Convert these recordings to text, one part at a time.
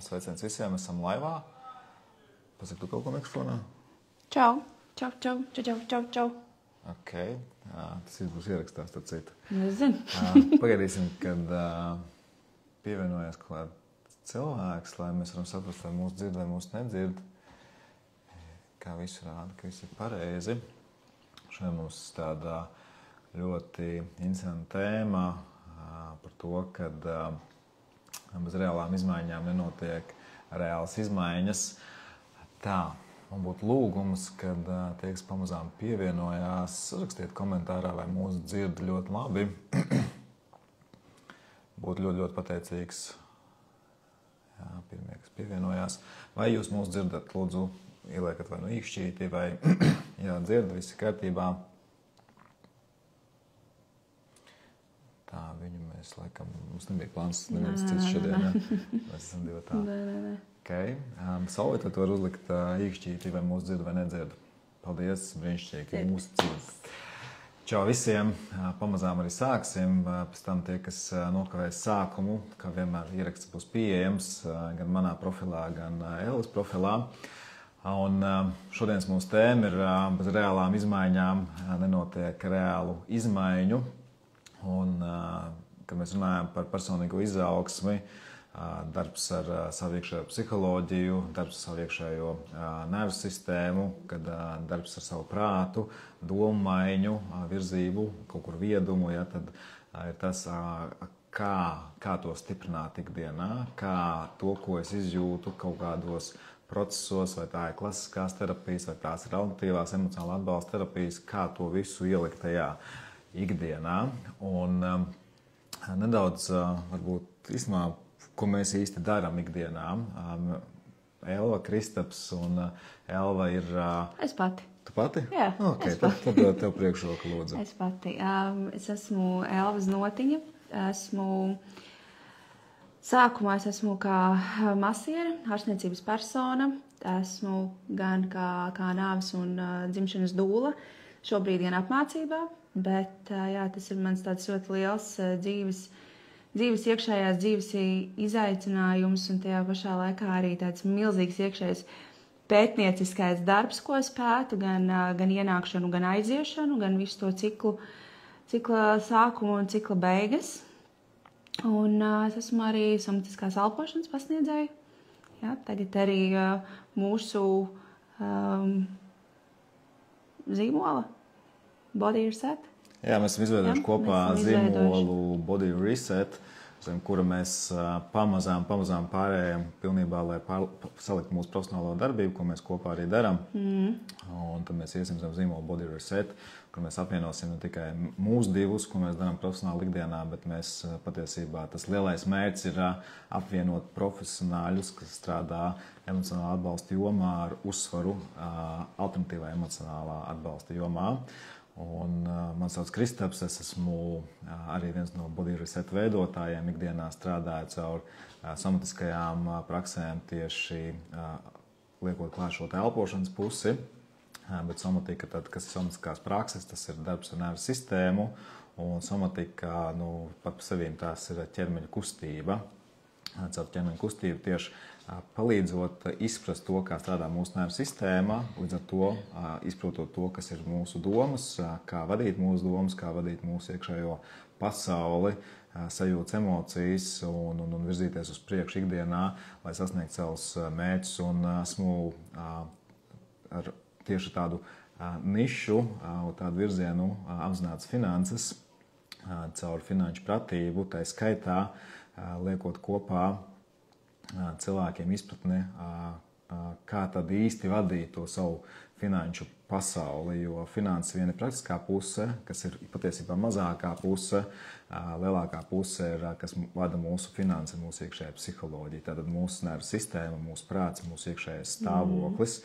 Sveiciens visiem, esam laivā. Pasaki tu kaut ko mikrofonā? Čau, čau, čau, čau, čau, čau, čau. Ok, tas būs ierakstās, tad citu. Nezinu. Pagaidīsim, kad pievienojas klāt cilvēks, lai mēs varam saprast, vai mūs dzird, vai mūs nedzird. Kā visu rāda, ka viss ir pareizi. Šodien mums tāda ļoti interesanta tēma par to, kad bez reālām izmaiņām nenotiek reālas izmaiņas. Tā, man būtu lūgums, kad tie, kas pamazām pievienojās, rakstiet komentārā, vai mūs dzird ļoti labi. Būtu ļoti, ļoti pateicīgs. Jā, pirmie, kas pievienojās. Vai jūs mūs dzirdat, lūdzu, ieliekat vai nu īkšķīti, vai jā, dzird, viss ir kārtībā. Tā, viņu mēs laikam, mums nebija plāns, neviens cits šodien, ja? Mēs esam divi tā. Nē. Okay. Saulīt, vai tu var uzlikt īkšķīti, vai mūs dzird, vai nedzird? Paldies, brīnišķīgi, ka mūs dzird. Čau visiem, pamazām arī sāksim, pēc tam tie, kas nokavēs sākumu, kā vienmēr ieraksts būs pieejams gan manā profilā, gan Ellas profilā. Un šodienas mūsu tēma ir bez reālām izmaiņām nenotiek reālu izmaiņu. Un, kad mēs runājam par personīgo izaugsmi, darbs ar savu iekšējo psiholoģiju, darbs ar savu iekšējo nervu sistēmu, kad darbs ar savu prātu, domu maiņu, virzību, kaut kur viedumu, ja, tad ir tas, kā to stiprināt ikdienā, kā to, ko es izjūtu kaut kādos procesos, vai tā ir klasiskās terapijas, vai tās ir alternatīvās emocionāla atbalsta terapijas, kā to visu ielikt tajā ikdienā. Un nedaudz, varbūt, īstenībā, ko mēs īsti darām ikdienā. Elva, Kristaps un Elva ir... Es pati. Tu pati? Jā, okay, es pati. Tad tev priekšroka, lūdzu. Es pati. Es esmu Elva Znotiņa. Sākumā es esmu kā masiere, ārstniecības persona. Esmu gan kā nāves un dzimšanas dūla. Šobrīd gan apmācībā. Bet jā, tas ir mans tāds ļoti liels dzīves iekšējās dzīves izaicinājums un tajā pašā laikā arī tāds milzīgs iekšējais pētnieciskais darbs, ko es pētu, gan ienākšanu, gan aiziešanu, gan visu to cikla sākumu un cikla beigas. Un es esmu arī somatiskās elpošanas pasniedzēja. Jā, tagad arī mūsu zīmola Body Reset. Jā, mēs esam izveidojuši kopā zīmolu Body Reset, zem kura mēs pamazām pārējām pilnībā, lai salikt mūsu profesionālo darbību, ko mēs kopā arī darām. Un tad mēs iesim zem zīmolu Body Reset, kur mēs apvienosim ne tikai mūsu divus, ko mēs darām profesionāli ikdienā, bet mēs patiesībā tas lielais mērķis ir apvienot profesionāļus, kas strādā emocionālā atbalsta jomā ar uzsvaru alternatīvā emocionālā atbalsta jomā. Un man sauc Kristaps, es esmu arī viens no Body Reset veidotājiem, ikdienā strādāju caur somatiskajām praksēm tieši liekot klāt šo elpošanas pusi, bet somatika, tad, kas ir somatiskās prakses, tas ir darbs ar nervu sistēmu, un somatika, pat par sevīm tās ir ķermeņa kustība. Caur ķermeņa kustību tieši palīdzot izprast to, kā strādā mūsu nervu sistēma, līdz ar to izprotot to, kas ir mūsu domas, kā vadīt mūsu domas, kā vadīt mūsu iekšējo pasauli, sajūtas, emocijas un virzīties uz priekšu ikdienā, lai sasniegtu savus mērķus. Un esmu ar tieši tādu nišu, tādu virzienu apzinātas finanses, caur finanšu pratību, tai skaitā liekot kopā cilvēkiem izpratni, kā tad īsti vadīt to savu finanšu pasauli, jo finanses viena ir praktiskā puse, kas ir patiesībā mazākā puse, lielākā puse ir, kas vada mūsu finanses, mūsu iekšējā psiholoģija, tātad mūsu nervu sistēma, mūsu prāts, mūsu iekšējais stāvoklis,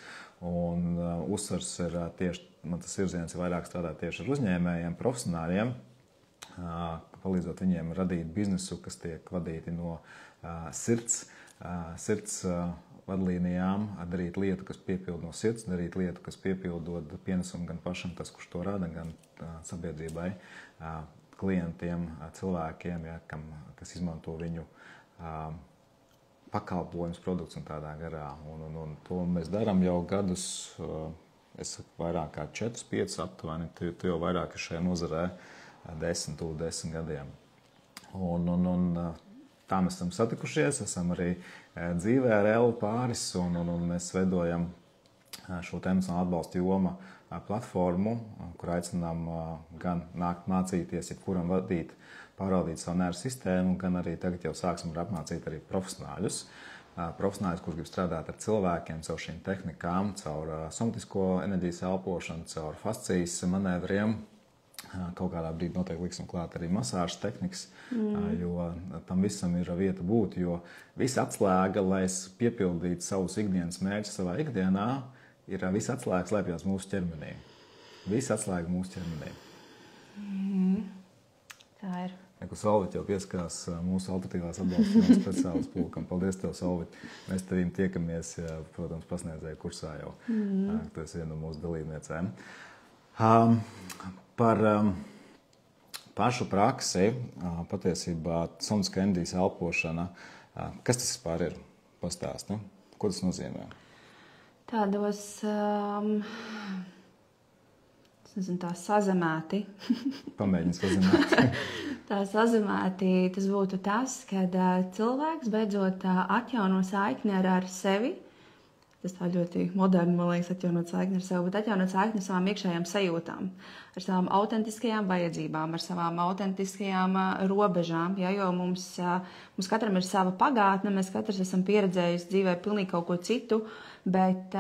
un uzsvars ir tieši, man tas virziens ir vairāk strādāt tieši ar uzņēmējiem, profesionāļiem, palīdzot viņiem radīt biznesu, kas tiek vadīti no sirds vadlīnijām, darīt lietu, kas piepildu no sirds, darīt lietu, kas piepildot pienesumu gan pašam, tas, kurš to rada, gan sabiedrībai, klientiem, cilvēkiem, ja, kas izmanto viņu pakalpojums, produkts un tādā garā. Un to mēs darām jau gadus, es saku, vairāk kā 4-5 aptuveni, tu jau vairāk šajā nozarē 10 gadiem. Un tā mēs esam satikušies, esam arī dzīvē ar Elvu pāris, un mēs veidojam šo emocionālu atbalstu joma platformu, kur aicinām gan nākt mācīties, jebkuram vadīt, pārvaldīt savu nervu sistēmu, gan arī tagad jau sāksim apmācīt arī profesionāļus. Profesionāļus, kurš grib strādāt ar cilvēkiem, caur šīm tehnikām, caur somatisko enerģijas elpošanu, caur fascijas manevriem. Kaut kādā brīdī noteikti liksim klāt arī masāžas tehnikas, jo tam visam ir vieta būt, jo visa atslēga, lai es piepildītu savus ikdienas mērķus savā ikdienā, ir visa atslēga slēpjas mūsu ķermenī. Visa atslēga mūsu ķermenī. Tā ir. Solvit jau piesakās mūsu alternatīvās atbalsta speciālas pulkam. Paldies tev, Solvit. Mēs tevīm tiekamies, protams, pasniedzēju kursā jau. Tu esi viena no mūsu dalībniecēm. Par pašu praksi, patiesībā somatiskā enerģijas elpošana, kas tas vispār ir? Pastāsti, ko tas nozīmē? Tādos, tā sazemēti. Pamēģini sazemēti. Tā sazemēti, tas būtu tas, kad cilvēks beidzot atjauno saikni ar sevi. Tas tā ļoti moderni, man liekas, atjaunot saikni ar sevi, bet atjaunot saikni ar savām iekšējām sajūtām, ar savām autentiskajām vajadzībām, ar savām autentiskajām robežām. Ja, jo mums katram ir sava pagātne, mēs katrs esam pieredzējuši dzīvē pilnīgi kaut ko citu, bet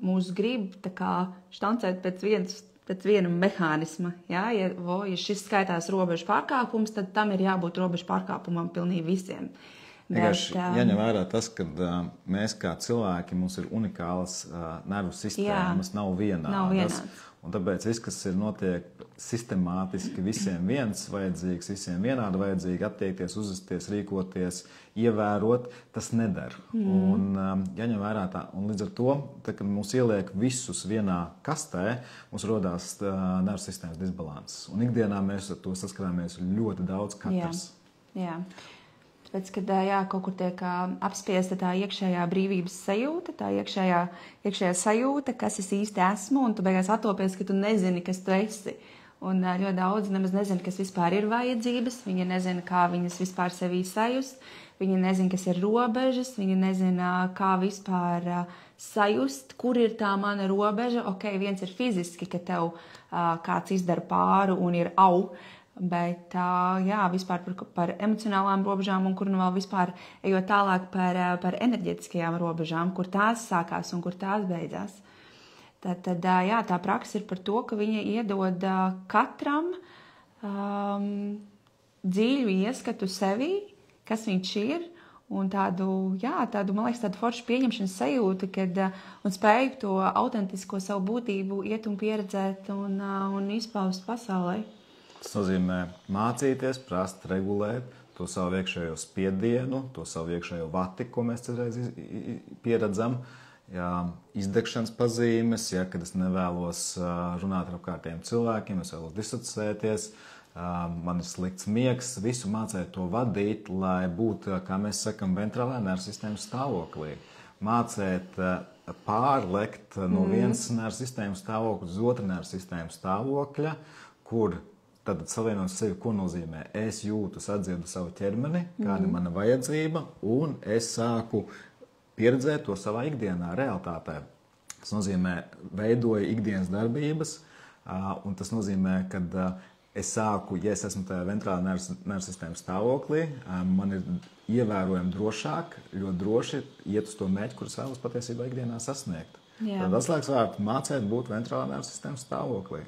mūs grib tā kā štancēt pēc viena mehānisma. Ja, ja šis skaitās robežu pārkāpums, tad tam ir jābūt robežu pārkāpumam pilnīgi visiem. Vienkārši jāņem vērā tas, ka mēs kā cilvēki, mums ir unikālas nervu sistēmas, nav vienādas. Un tāpēc viss, kas ir notiek sistemātiski, visiem viens vajadzīgs, visiem vienādi vajadzīgi attiekties, uzvesties, rīkoties, ievērot, tas nedara. Un jāņem vērā tā. Un līdz ar to, kad mums ieliek visus vienā kastē, mums rodās nervu sistēmas disbalanss. Un ikdienā mēs ar to saskarāmies ļoti daudz katrs. Jā. Tāpēc, kad kaut kur tiek apspiesta tā iekšējā brīvības sajūta, tā iekšējā sajūta, kas es īsti esmu, un tu beigās attopies, ka tu nezini, kas tu esi. Un ļoti daudz nemaz nezina, kas vispār ir vajadzības, viņi nezina, kā viņas vispār sevī sajust, viņi nezina, kas ir robežas, viņi nezina, kā vispār sajust, kur ir tā mana robeža. Ok, viens ir fiziski, ka tev kāds izdara pāri un ir au, bet vispār par emocionālām robežām un kur nu vēl vispār ejot tālāk par enerģetiskajām robežām, kur tās sākās un kur tās beidzās. Tad tā praksa ir par to, ka viņa iedod katram dziļu ieskatu sevī, kas viņš ir, un tādu, man liekas, tādu foršu pieņemšanas sajūtu, un spēju to autentisko savu būtību iet un pieredzēt un izpaust pasaulē. Tas nozīmē mācīties, prast, regulēt to savu iekšējo spiedienu, to savu iekšējo vati, ko mēs citreiz pieredzam. Izdegšanas pazīmes, kad es nevēlos runāt ar apkārtējiem cilvēkiem, es vēlos disociēties, man ir slikts miegs, visu mācēt to vadīt, lai būtu, kā mēs sakam, ventrālajā nervu sistēmas stāvoklī. Mācēt pārlekt no vienas nervu sistēmas stāvokļa uz otru nervu sistēmas stāvokļa, kur tad savienot sevi, ko nozīmē. Es jūtu, sadzirdu savu ķermeni, kāda ir mana vajadzība, un es sāku pieredzēt to savā ikdienā, realitātē. Tas nozīmē, veidoju ikdienas darbības, un tas nozīmē, ka es sāku, ja es esmu tajā ventrālā nervu sistēmas stāvoklī, man ir ievērojami drošāk, ļoti droši iet uz to mērķi, kurus vēlos patiesībā ikdienā sasniegt. Tad atslēgas vārds mācēt būt ventrālā nervu sistēmas stāvoklī.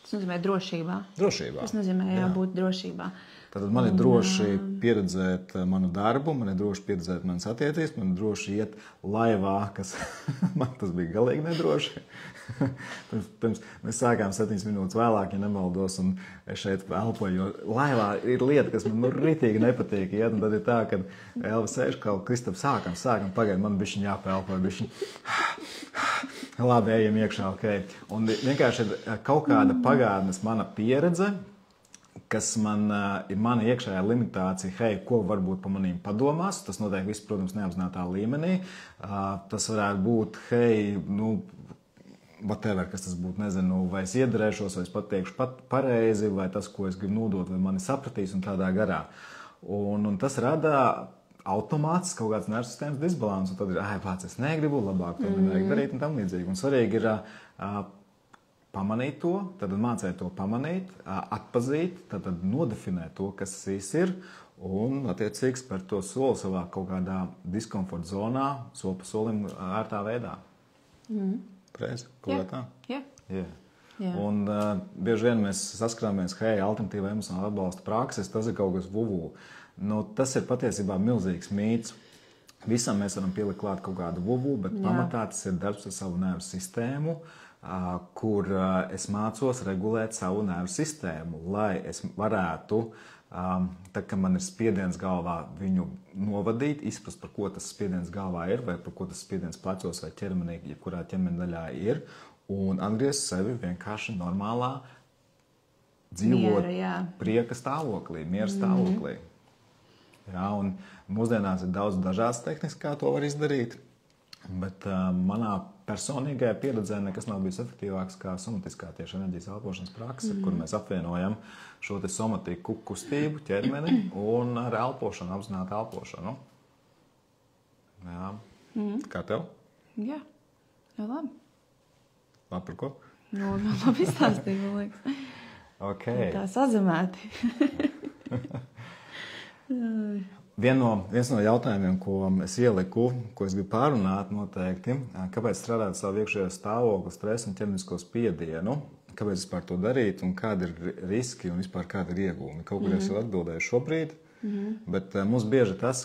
Tas nozīmē drošībā. Tas nozīmē būt drošībā. Tad man ir droši pieredzēt manu darbu, man ir droši pieredzēt manas attiecības, man ir droši iet laivā, kas man tas bija galīgi nedroši. Pirms mēs sākām 7 minūtes vēlāk, ja nemaldos, un es šeit elpoju, jo laivā ir lieta, kas man ritīgi nepatīk iet, un tad ir tā, ka Elva sēž kaut Kristap, sākam, pagaid, man bišķiņ jāpelpo, labi, ejam iekšā, ok. Un vienkārši ir kaut kāda pagātnes mana pieredze, kas man ir mana iekšējā limitācija, hei, ko varbūt pa manīm padomās. Tas notiek viss, protams, neapzinātā līmenī. Tas varētu būt, hei, whatever, kas tas būtu, nezinu, vai es iedarēšos, vai es pateikšu pareizi, vai tas, ko es gribu nodot, vai mani sapratīs un tādā garā. Un tas rada automāts kaut kāds nervu sistēmas disbalans, un tad ir, pats es negribu, labāk to nevajag darīt un tam līdzīgi. Un svarīgi ir pamanīt to, tad mācēt to pamanīt, atpazīt, tad nodefinēt to, kas tas ir, un attiecīgi spērt to soli savā kaut kādā diskomforta zonā, soli pa solim ērtā veidā. Preizi? Kaut kā tā? Jā. Un bieži vien mēs saskarāmies, hei, alternatīva emocionāla atbalsta prakses, tas ir kaut kas vuvu. Tas ir patiesībā milzīgs mīts. Visam mēs varam pielikt klāt kaut kādu vuvu, bet pamatā tas ir darbs ar savu nervu sistēmu, kur es mācos regulēt savu nervu sistēmu, lai es varētu, tad, kad man ir spiediens galvā, viņu novadīt, izprast, par ko tas spiediens galvā ir, vai par ko tas spiediens plecos vai ķermenī, jebkurā ķermeņa daļā ir, un atgriezt sevi vienkārši normālā dzīvot prieka stāvoklī, miera stāvoklī. Un mūsdienās ir daudz dažādas tehnikas, kā to var izdarīt, bet manā personīgajā pieredzē nekas nav bijis efektīvāks kā somatiskā tieši enerģijas elpošanas prakse, kur mēs apvienojam šo te somatiku kustību, ķermeni un ar elpošanu, apzinātu elpošanu. Kā tev? Jā, labi. Labi par ko? Labi izstāstīja, man liekas. Okay. Tā sazemēti. Viens no jautājumiem, ko es ieliku, ko es gribu pārunāt noteikti, kāpēc strādāt savu iekšējo stāvokli, stresu un ķermenisko spiedienu, kāpēc vispār to darīt un kādi ir riski un vispār kādi ir iegūmi. Kaut kur es jau atbildēju šobrīd, bet mums bieži tas,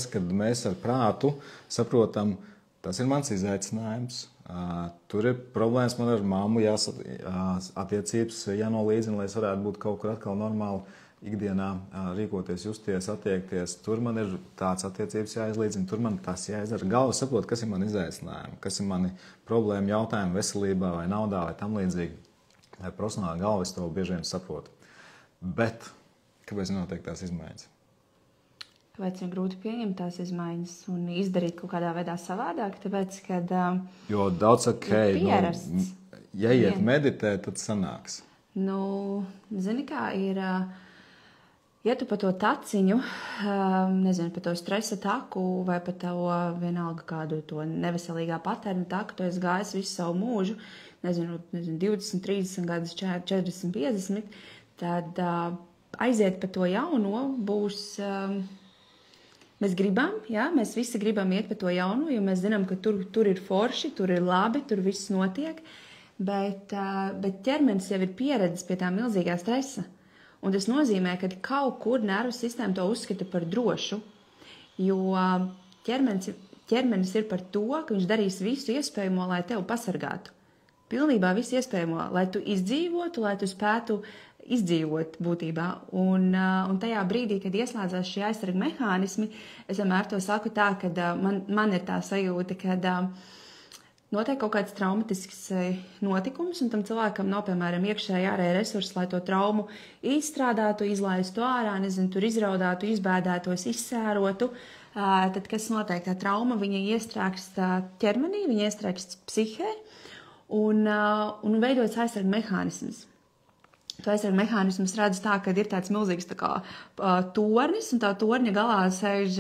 kad mēs ar prātu saprotam, tas ir mans izaicinājums. Tur ir problēmas, man ar mammu attiecības jānolīdzina, lai es varētu būt kaut kur atkal normāli ikdienā rīkoties, justies, attiekties. Tur man ir tāds attiecības jāizlīdzina, tur man tas jāizdara. Galva saprot, kas ir mani izaicinājumi, kas ir mani problēma jautājumi veselībā vai naudā vai tam līdzīgi. Vai profesionāli galva es to bieži vien saprotu. Bet kāpēc nenotiek tās izmaiņas? Kāpēc ir grūti pieņemt tās izmaiņas un izdarīt kaut kādā veidā savādāk? Tāpēc, kad jo daudz saka, hei, ja iet meditēt, tad sanāks. Zini kā ir, ja tu pa to taciņu, nezinu, pa to stresa taku vai pa to vienalga kādu to neveselīgā paterna taku, tu esi gājis visu savu mūžu, nezinu 20, 30 gadus, 40, 50, tad aiziet pa to jauno būs... Mēs gribam, mēs visi gribam iet pa to jauno, jo mēs zinām, ka tur ir forši, tur ir labi, tur viss notiek, bet ķermenis jau ir pieredzis pie tā milzīgā stresa. Un tas nozīmē, ka kaut kur nervu sistēma to uzskata par drošu, jo ķermenis ir par to, ka viņš darīs visu iespējamo, lai tevi pasargātu. Pilnībā visu iespējamo, lai tu izdzīvotu, lai tu spētu izdzīvot būtībā. Un tajā brīdī, kad ieslēdzās šie aizsarga mehānismi, es vienmēr to saku tā, ka man ir tā sajūta, ka notiek kaut kāds traumatisks notikums, un tam cilvēkam nav, piemēram, iekšēji ārēji resursi, lai to traumu izstrādātu, izlaistu ārā, tur izraudātu, izbēdētos, izsērotu. Tad, kas notiek, tā trauma, viņa iestrēgst ķermenī, viņa iestrēgst psihē, un veidojas aizsarga mehānisms. To aizsarga mehānismus redz tā, ka ir tāds milzīgs tā kā tornis, un tā torņa galā sēž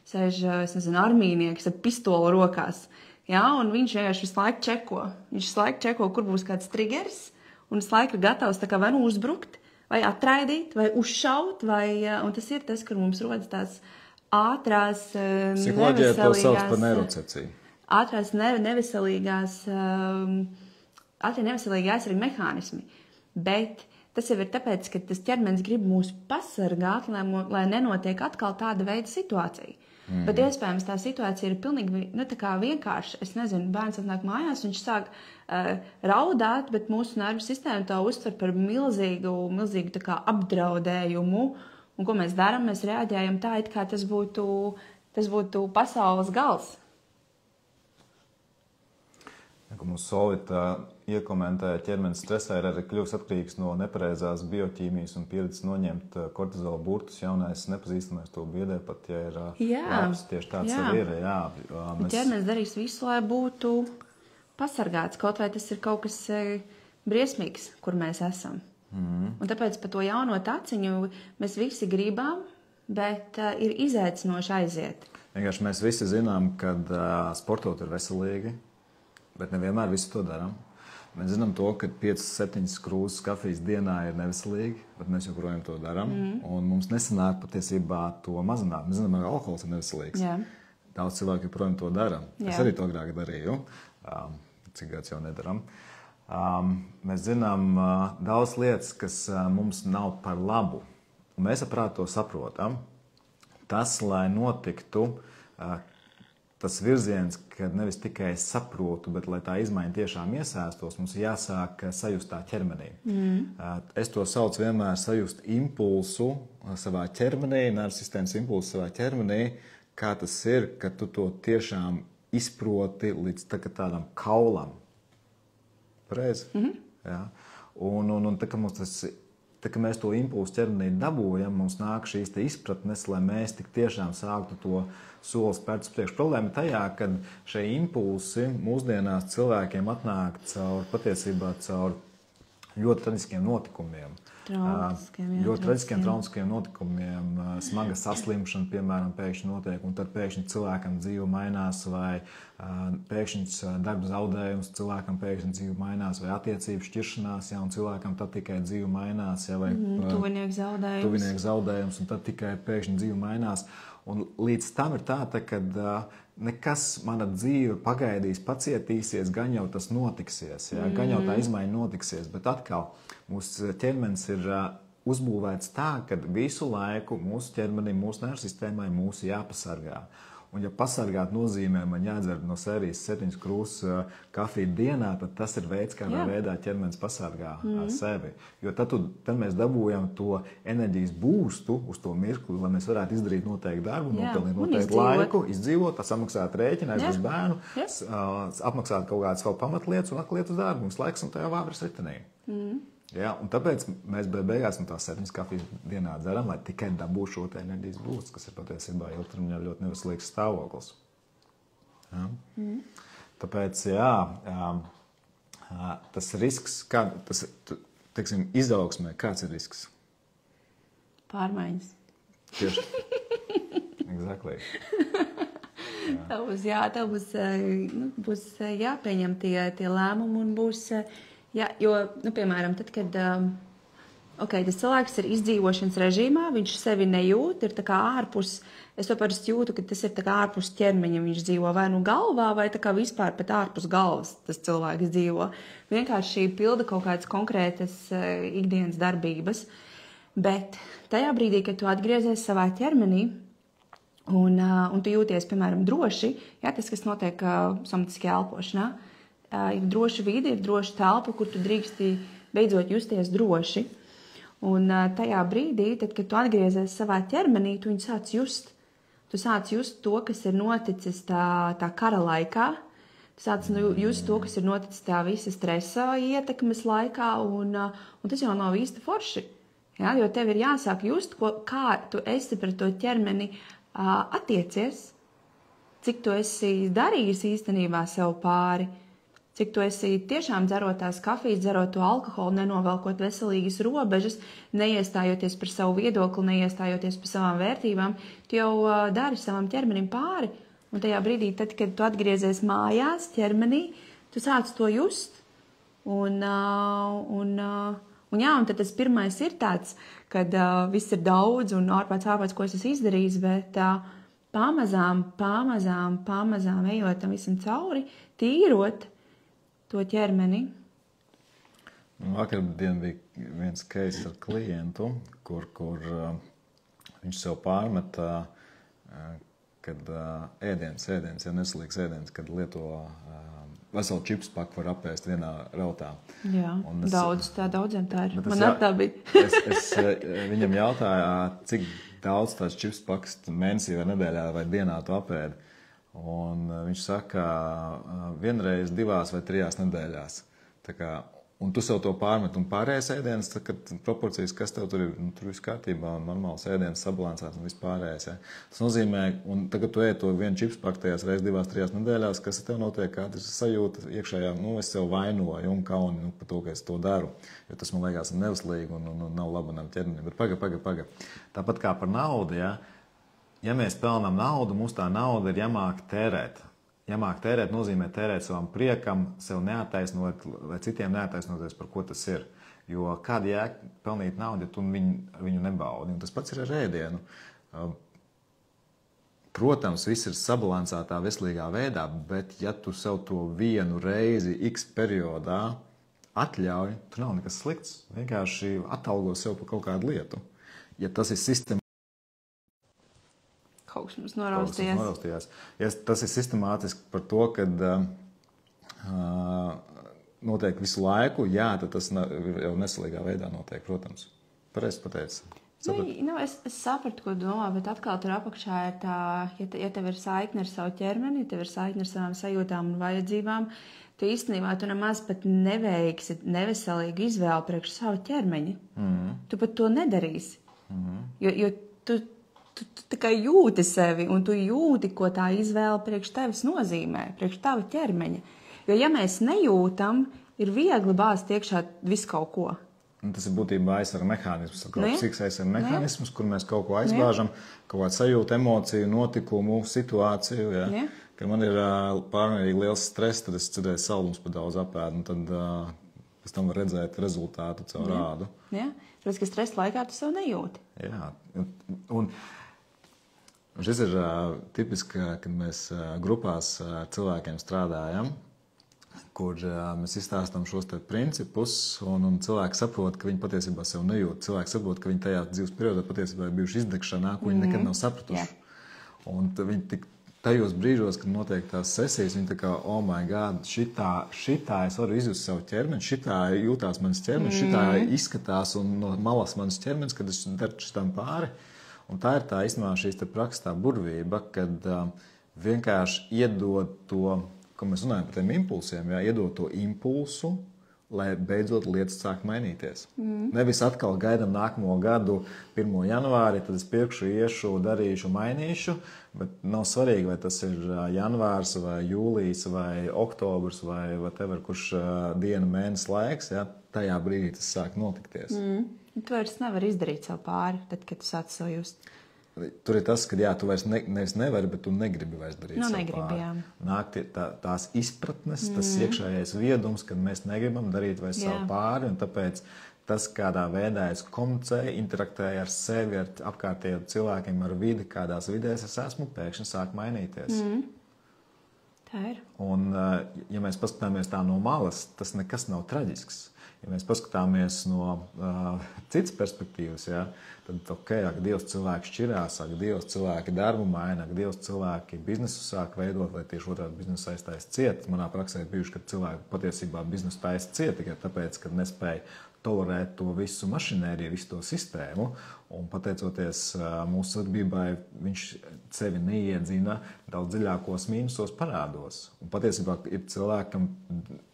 es nezinu, armīnieks ar pistoli rokās. Un viņš vienkārši visu laiku čeko. Viņš visu laiku čeko, kur būs kāds triggers, un visu laiku ir gatavs tā kā vai nu uzbrukt, vai atraidīt, vai uzšaut, un tas ir tas, kur mums rodas tās ātrās psiholoģijā to sauc par neirocepciju. Ātrās neveselīgās aizsarga mehānismi. Bet tas jau ir tāpēc, ka tas ķermenis grib mūs pasargāt, lai nenotiek atkal tāda veida situācija. Bet iespējams tā situācija ir pilnīgi vienkārša. Es nezinu, bērns atnāk mājās, viņš sāk raudāt, bet mūsu nervu sistēma to uztver par milzīgu tā kā apdraudējumu. Un ko mēs darām? Mēs reaģējam tā, it kā tas būtu pasaules gals. Mums Solvita iekomentēja, ķermenis stresā ir arī kļuvis atkarīgs no nepareizās bioķīmijas un pieredzes noņemt kortizola burtus. Jaunais nepazīstamais to biedē, pat ja ir labs, tieši tāds arī ir. Ķermenis darīs visu, lai būtu pasargāts, kaut vai tas ir kaut kas briesmīgs, kur mēs esam. Un tāpēc par to jauno taciņu mēs visi gribam, bet ir izaicinoši aiziet. Vienkārši mēs visi zinām, ka sportot ir veselīgi, bet nevienmēr visi to darām. Mēs zinām to, ka 5-7 krūzes kafijas dienā ir neveselīgi, bet mēs joprojām to darām. Un mums nesanāk patiesībā to mazināt. Mēs zinām, ka alkohols ir neveselīgs. Jā. Daudz cilvēku joprojām to dara. Jā. Es arī to agrāk darīju. Cigaretes jau nedaram. Mēs zinām daudz lietas, kas mums nav par labu. Un mēs saprāt to saprotam. Tas, lai notiktu tas virziens, kad nevis tikai es saprotu, bet lai tā izmaiņa tiešām iesēstos, mums jāsāk sajust tā ķermenī. Es to saucu vienmēr sajust impulsu savā ķermenī, nervu sistēmas impulsu savā ķermenī, kā tas ir, ka tu to tiešām izproti līdz tādam kaulam. Pareizi? Jā. Un tā, ka mums tas... Tā, ka mēs to impulsu ķermenī dabūjam, mums nāk šīs izpratnes, lai mēs tik tiešām sāktu to soli spērt uz priekšu. Problēma tajā, ka šie impulsi mūsdienās cilvēkiem atnāk patiesībā caur ļoti traģiskiem notikumiem. Ļoti traģiskiem, traumiskiem notikumiem, smaga saslimšana, piemēram, pēkšņi notiek, un tad pēkšņi cilvēkam dzīve mainās, vai pēkšņs darba zaudējums, cilvēkam pēkšņi dzīve mainās, vai attiecības šķiršanās, ja, un cilvēkam tad tikai dzīve mainās, ja, vai tuvinieks zaudējums, un tad tikai pēkšņi dzīve mainās. Un līdz tam ir tā, kad nekas mana dzīve pagaidīs, pacietīsies, gan jau tas notiksies, ja? Gan jau tā izmaiņa notiksies, bet atkal mūsu ķermenis ir uzbūvēts tā, ka visu laiku mūsu ķermenim, mūsu nervu sistēmai mūsu jāpasargā. Un ja pasargāt nozīmē, man jādzer no sērijas 7 krūzes kafiju dienā, tad tas ir veids, kādā veidā ķermenis pasargā sevi. Jo tad mēs dabūjam to enerģijas būstu uz to mirkli, lai mēs varētu izdarīt noteikti darbu, nopelnīt noteikti laiku, izdzīvot, samaksāt rēķinu, aizvest bērnu, apmaksāt kaut kādas vēl pamatlietas un atliet uz darbu. Mums laiks un tajā vāveres ritenī. Ja, un tāpēc mēs beigās no tās 7 kafijas dienā dzeram, lai tikai dabūtu šo enerģijas būstu, kas ir patiesībā ilgtermiņā ļoti neveselīgs stāvoklis. Ja? Tāpēc, tas risks, teiksim, izaugsmē, kāds ir risks? Pārmaiņas. Tieši. Exactly. Tev būs jāpieņem tie lēmumi un būs... Jo, piemēram, tad, kad tas cilvēks ir izdzīvošanas režīmā, viņš sevi nejūt, ir tā kā ārpus, es to parasti jūtu, ka tas ir tā kā ārpus ķermeņa, viņš dzīvo vai nu galvā, vai tā kā vispār pat ārpus galvas tas cilvēks dzīvo. Vienkārši pilda kaut kādas konkrētas ikdienas darbības, bet tajā brīdī, kad tu atgriezies savā ķermenī, un tu jūties, piemēram, droši, tas, kas notiek somatiskajā elpošanā, ir droša vide, ir droša telpa, kur tu drīksti beidzot justies droši. Un tajā brīdī, tad, kad tu atgriezies savā ķermenī, tu viņu sāc just. Tu sāc just to, kas ir noticis tā kara laikā. Tu sāc just to, kas ir noticis tā visa stresa ietekmes laikā, un tas jau nav īsti forši. Ja? Jo tev ir jāsāk just, kā tu esi pret to ķermeni attiecies, cik tu esi darījis īstenībā sev pāri. Cik tu esi tiešām dzerot tās kafijas, dzerot to alkoholu, nenovelkot veselīgas robežas, neiestājoties par savu viedokli, neiestājoties par savām vērtībām, tu jau dari savam ķermenim pāri. Un tajā brīdī, tad, kad tu atgriezies mājās, ķermenī, tu sāc to just. Un tad tas pirmais ir tāds, kad viss ir daudz un ārpēc, ko es esmu izdarījis, bet pamazām ejot tam visam cauri, tīrot to ķermeni. Vakardien bija viens case ar klientu, kur viņš sev pārmeta, kad ēdiens, ja nesalīgs ēdiens, kad lieto veselu čips paku var apēst vienā rautā. Jā, daudziem tā ir. Man arī tā bija. es viņam jautāju, cik daudz tās čips pakas mēnesī vai nedēļā vai dienā tu apēdi. Un viņš saka, vienreiz 2 vai 3 nedēļās. Un tu sev to pārmet, un pārējais ēdienas, kad proporcijas, kas tev tur ir, tur viss kārtībā, un normāls ēdienas sabalansēts un viss pārējais. Ja. Tas nozīmē, un tagad tu ēd to vienu čipspaku tajās reiz 2-3 nedēļās, kas tev notiek, kāda ir sajūta iekšējā, es sev vainoju un kauni par to, ka es to daru, jo tas man liekas neveselīgi un nav labi manam ķermenim. Bet paga. Tāpat kā par naudu, ja mēs pelnām naudu, mums tā nauda ir jāmāk tērēt. Jāmāk tērēt nozīmē tērēt savam priekam, sev neattaisnot, vai citiem neattaisnoties, par ko tas ir. Jo kāda jēga pelnīt naudu, ja tu viņu nebaudi. Un tas pats ir ar ēdienu. Protams, viss ir sabalansētā, veselīgā veidā, bet ja tu sev to vienu reizi X periodā atļauj, tur nav nekas slikts. Vienkārši atalgo sev par kaut kādu lietu. Ja tas ir sistēma, kaut kas mums noraustījās. Ja tas ir sistemātiski par to, kad notiek visu laiku, tad tas jau nesalīgā veidā notiek, protams. Pareizi pateicis. Es sapratu, ko domā, bet atkal tur apakšā ir tā, ja tev ir saikne ar savu ķermeni, ja tev ir saikne ar savām sajūtām un vajadzībām, tu īstenībā nemaz pat neveiksi neveselīgu izvēli priekš savu ķermeņa. Tu pat to nedarīsi. Jo tu tā kā jūti sevi, un tu jūti, ko tā izvēle priekš tevis nozīmē, priekš tava ķermeņa. Jo, ja mēs nejūtam, ir viegli bāzt iekšā visu kaut ko. Un tas ir būtībā aizsarga mehānisms, psihiskais aizsarga mehānisms, kur mēs kaut ko aizbāžam, kaut kādu sajūtu, emociju, notikumu, situāciju. Kad man ir pārmērīgi liels stress, tad es cedēju saldumus par daudz apēdu, un tad pēc tam var redzēt rezultātu caur rādu. Tāpēc, ka stresa laikā tu sev nejūti. Jā, un šis ir tipiski, kad mēs grupās ar cilvēkiem strādājam, kur mēs izstāstam šos te principus, un cilvēki saprot, ka viņi patiesībā sev nejūt. Cilvēki saprot, ka viņi tajā dzīves periodā patiesībā ir bijuši izdegšanā, ko viņi nekad nav sapratuši. Un viņi tajos brīžos, kad notiek tās sesijas, viņi tā kā, oh my God, šitā es varu izjust savu ķermeni, šitā jūtās mans ķermenis, šitā izskatās un no malas mans ķermenis, kad es daru šitam pāri. Un tā ir tā īstenībā šīs prakses tā burvība, kad vienkārši iedod to, ko mēs runājam par tiem impulsiem, iedod to impulsu, lai beidzot lietas sāk mainīties. Nevis atkal gaidam nākamo gadu 1. janvāri, tad es pirkšu, iešu, darīšu, mainīšu, bet nav svarīgi, vai tas ir janvārs, vai jūlijs, vai oktobrs, vai whatever, kurš diena, mēnesis laiks, tajā brīdī tas sāk notikties. Tu vairs nevari izdarīt savu pāri, tad, kad tu sāc savu just. Tur ir tas, ka tu vairs nevis nevari, bet tu negribi vairs darīt savu pāri. Nāk tās izpratnes, tas iekšējais viedums, kad mēs negribam darīt vairs savu pāri, un tāpēc tas, kādā veidā es komunicēju, interaktēju ar sevi, ar apkārtējiem cilvēkiem, ar vidi, kādās vidēs es esmu, pēkšņi sāk mainīties. Tā ir. Un, ja mēs paskatāmies tā no malas, tas nekas nav traģisks. Ja mēs paskatāmies no citas perspektīvas, tad ak Dievs cilvēki šķirās, ak Dievs cilvēki darbu maina, ak Dievs cilvēki biznesu sāk veidot, vai tieši otrādi biznesu aiztais ciet. Manā praksē ir bijuši, ka cilvēki patiesībā biznesu taisa ciet tikai tāpēc, ka nespēja tolerēt to visu mašinēriju, visu to sistēmu. Un pateicoties mūsu sadarbībai, viņš sevi neiedzina daudz dziļākos mīnusos parādos. Un patiesībā ir cilvēkam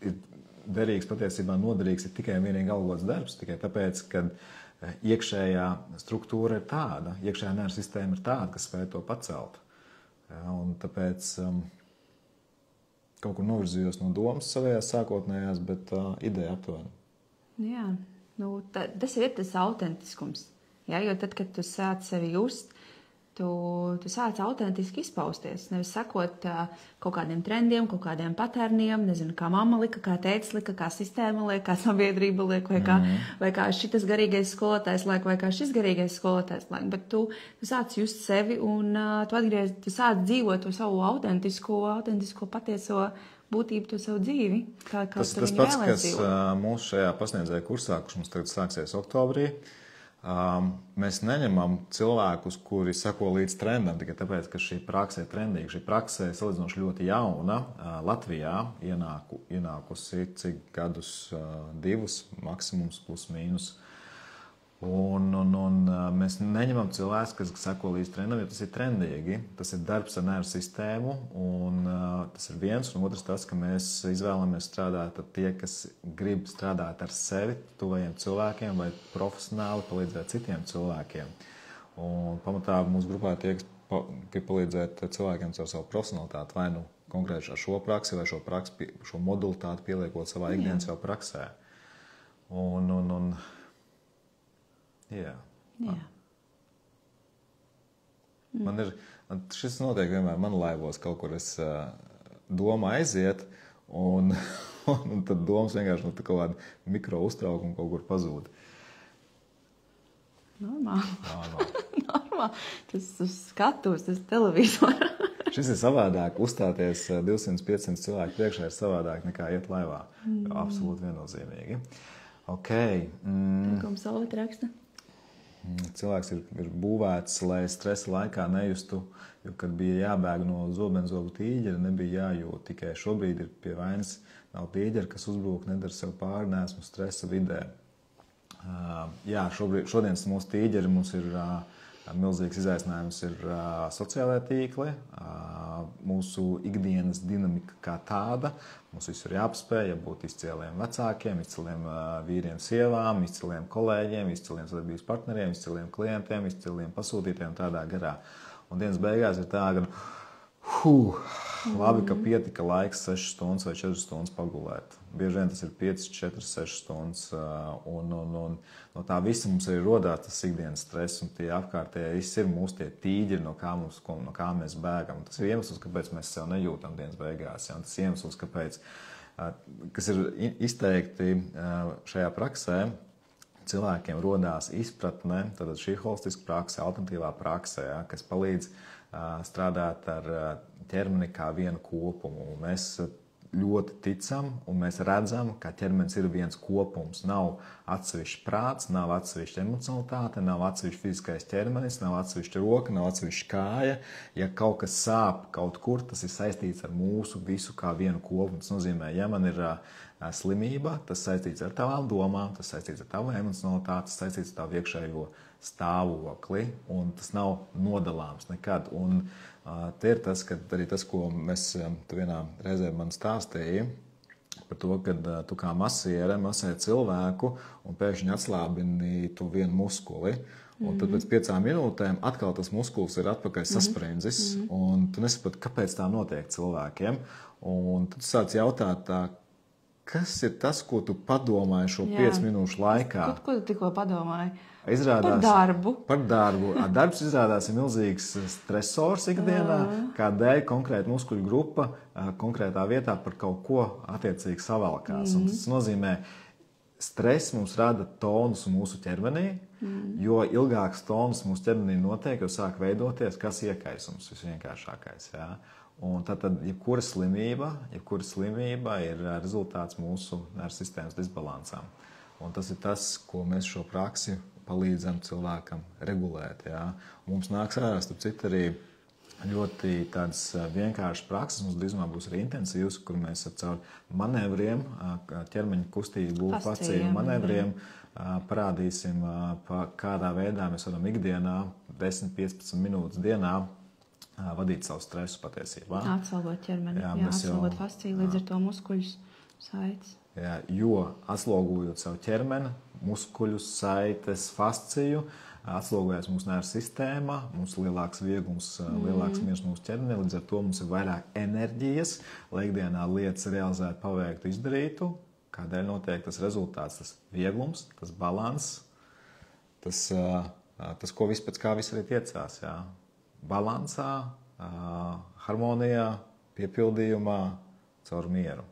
ir derīgs, patiesībā noderīgs ir tikai un vienīgi algots darbs, tikai tāpēc, ka iekšējā struktūra ir tāda, iekšējā nervu sistēma ir tāda, kas spēj to pacelt. Un tāpēc kaut kur novirzījos no domas savējās sākotnējās, bet ideja aptuveni. Jā, tas ir tas autentiskums. Jo tad, kad tu sāc sevi just, tu sāc autentiski izpausties. Nevis sakot kaut kādiem trendiem, kaut kādiem patērniem, nezinu, kā mamma lika, kā tētis lika, kā sistēma liek, kā sabiedrība liek, vai kā šitas garīgais skolotājs liek, vai kā šis garīgais skolotājs liek. Bet tu sāc just sevi un tu sāc dzīvot to savu autentisko patieso būtību, to savu dzīvi. Tas pats, kas mūsu šajā pasniedzēja kursā, kurš mums tagad sāksies oktobrī, mēs neņemam cilvēkus, kuri seko līdz trendam, tikai tāpēc, ka šī prakse ir trendīga. Šī prakse ir salīdzinoši ļoti jauna. Latvijā ienākusi cik gadus 2, maksimums plus mīnus. Un mēs neņemam cilvēkus, kas seko līdz trendam, jo tas ir trendīgi. Tas ir darbs ar nervu sistēmu, un tas ir viens. Un otrs tas, ka mēs izvēlamies strādāt ar tie, kas grib strādāt ar sevi, tuvajiem cilvēkiem vai profesionāli palīdzēt citiem cilvēkiem. Un pamatā mūsu grupā tie, kas grib palīdzēt cilvēkiem caur savu profesionalitāti, vai nu konkrēti ar šo praksi vai šo modalitāti pieliekot savā ikdienas jau praksē. Jā. Man ir, šis notiek vienmēr man laivos, kaut kur es doma aiziet, un tad domas vienkārši kaut kādu mikro uztraukumu kaut kur pazūd. Normāli. Tas skatos, tas televizorā. Šis ir savādāk. Uzstāties 200-500 cilvēku priekšā ir savādāk nekā iet laivā. Absolūti viennozīmīgi. Okay. Ko mums Oleta raksta? Cilvēks ir būvēts, lai stresa laikā nejustu, jo, kad bija jābēg no zobenzobu tīģera, nebija jājūt. Tikai šobrīd ir pie vainas nav tīģera, kas uzbrūk, nedara sev pāri, neesmu stresa vidē. Jā, šodienas mūsu tīģeri mums ir milzīgs izaicinājums ir sociālajā tīkli, mūsu ikdienas dinamika kā tāda. Mums viss ir jāpaspēj, jābūt izcēliem vecākiem, izcēliem vīriem, sievām, izcēliem kolēģiem, izcēliem sadarbības partneriem, izcēliem klientiem, izcēliem pasūtītiem tādā garā. Un dienas beigās ir tā, ka labi, ka pietika laiks 6 stundas vai 4 stundas pagulēt. Bieži vien tas ir 5, 4, 6 stundas. Un no tā visa mums arī rodās tas ikdienas stress, un tie apkārtēji ir mūsu tie tīģeri, no kā mēs bēgam. Tas ir iemesls, kāpēc mēs sev nejūtam dienas beigās. Ja? Tas ir iemesls, kāpēc, kas ir izteikti šajā praksē, cilvēkiem rodās izpratne, tad šī holistiska prakse, alternatīvā prakse, ja, kas palīdz strādāt ar ķermeni kā vienu kopumu. Mēs ļoti ticam un mēs redzam, ka ķermenis ir viens kopums. Nav atsevišķi prāts, nav atsevišķi emocionalitāte, nav atsevišķi fiziskais ķermenis, nav atsevišķi roka, nav atsevišķi kāja. Ja kaut kas sāp kaut kur, tas ir saistīts ar mūsu visu kā vienu kopumu. Tas nozīmē, ja man ir slimība, tas saistīts ar tavām domām, tas saistīts ar tavu emocionalitāti, tas saistīts ar tavu iekšējo stāvokli, un tas nav nodalāms nekad. Un te ir tas, ka arī tas, ko mēs tu vienā reizē man stāstīji, par to, ka tu kā masiere masē cilvēku un pēkšņi atslābini tu vienu muskuli. Un tad pēc 5 minūtēm atkal tas muskulis ir atpakaļ sasprindzis, un tu nesaproti, kāpēc tā notiek cilvēkiem. Un tad tu sāc jautāt, kas ir tas, ko tu padomāji šo 5 minūšu laikā? Ko tu tikko padomāji? Izrādās, par darbu. Par darbu. Darbs izrādās ir milzīgs stresors ikdienā, kādēļ konkrēta muskuļu grupa konkrētā vietā par kaut ko attiecīgi savalkās. Un tas nozīmē, stress mums rada tonus mūsu ķermenī, jo ilgāks tonus mūsu ķermenī notiek, jo sāk veidoties, kas iekaisums visvienkāršākais. Ja? Un tad jebkura slimība ir rezultāts mūsu nervu sistēmas disbalansām. Un tas ir tas, ko mēs šo praksi palīdzam cilvēkam regulēt. Ja? Mums nāks ārā, starp citu, arī ļoti tādas vienkāršas prakses. Mums drīzumā būs arī intensīvs, kur mēs caur manevriem, ķermeņa kustību, fasciju manevriem parādīsim, kādā veidā mēs varam ikdienā 10-15 minūtes dienā vadīt savu stresu patiesībā. Atslogot ķermeni, atslogot fasciju, līdz ar to muskuļus, saites. Jā, jo atslogojot savu ķermeni, muskuļus, saites, fasciju, atslogojās mūsu nervu sistēma, mums ir lielāks vieglums, lielāks miers mūsu ķermenī, līdz ar to mums ir vairāk enerģijas, lai ikdienā lietas realizētu, paveiktu, izdarītu. Kādēļ notiek tas rezultāts, tas vieglums, tas balanss, tas ko pēc kā viss arī tiecās. Jā. Balansā, harmonijā, piepildījumā, caur mieru.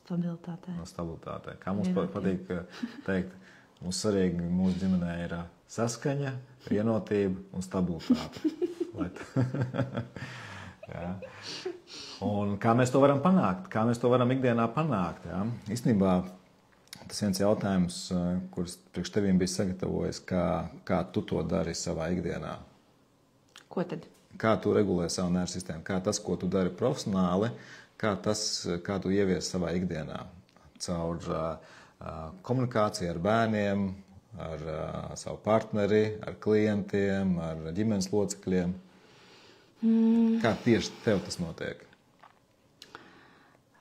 Stabilitātē. Kā mums patīk teikt, mums svarīgi mūsu ģimenē ir saskaņa, vienotība un stabilitāte. Jā. Un kā mēs to varam panākt? Kā mēs to varam ikdienā panākt? Jā? Īstenībā tas viens jautājums, kurus priekš tevīm bija sagatavojis, kā tu to dari savā ikdienā? Ko tad? Kā tu regulē savu nervu sistēmu? Kā tas, ko tu dari profesionāli, kā tu ievies savā ikdienā? Caur komunikāciju ar bērniem, ar savu partneri, ar klientiem, ar ģimenes locekļiem? Kā tieši tev tas notiek?